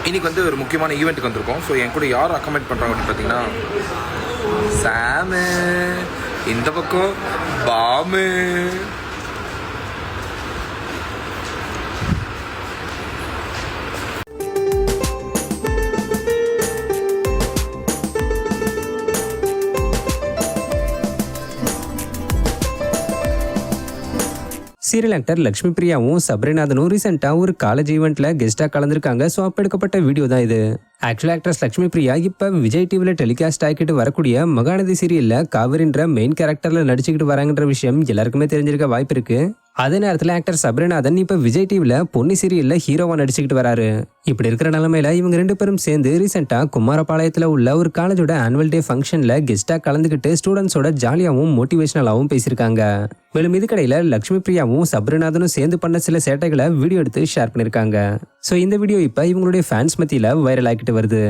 இன்றைக்கி வந்து ஒரு முக்கியமான ஈவெண்ட்டுக்கு வந்திருக்கோம். ஸோ என் கூட யார் அக்கமெண்ட் பண்ணுறாங்க அப்படின்னு பார்த்தீங்கன்னா சாமு, இந்த பக்கம் பாமு. சீரியல் ஆக்டர் லட்சுமி பிரியாவும் சபரிநாதனும் ரீசெண்டா ஒரு காலேஜ் ஈவெண்ட்ல கெஸ்டா கலந்துருக்காங்க. ஸோ அப்ப எடுக்கப்பட்ட வீடியோ தான் இது. ஆக்சுவல் ஆக்ட்ரஸ் லட்சுமி பிரியா இப்ப விஜய் டிவில டெலிகாஸ்ட் ஆகிட்டு வரக்கூடிய மகாநதி சீரியல்ல காவிரின்ற மெயின் கேரக்டர்ல நடிச்சுக்கிட்டு வராங்கன்ற விஷயம் எல்லாருக்குமே தெரிஞ்சிருக்க வாய்ப்பு இருக்கு. அதே நேரத்தில் ஆக்டர் சபரிநாதன் இப்ப விஜய் டிவில பொன்னி சீரியல்ல ஹீரோவா நடிச்சுக்கிட்டு வராரு. இப்படி இருக்கிற நிலைமையில இவங்க 2 பேரும் சேர்ந்து ரீசெண்டா குமாரபாளையத்துல உள்ள ஒரு காலேஜோட ஆனுவல் டே ஃபங்க்ஷன்ல கெஸ்டா கலந்துக்கிட்டு ஸ்டூடெண்ட்ஸோட ஜாலியாவும் மோட்டிவேஷனலாவும் பேசியிருக்காங்க. மேலும் இதுக்கடையில லட்சுமி பிரியாவும் சபரிநாதனும் சேர்ந்து பண்ண சில சேட்டைகளை வீடியோ எடுத்து ஷேர் பண்ணிருக்காங்க. சோ இந்த வீடியோ இப்ப இவங்களுடைய ஃபேன்ஸ் மத்தியில வைரல் ஆகிட்டு வருது.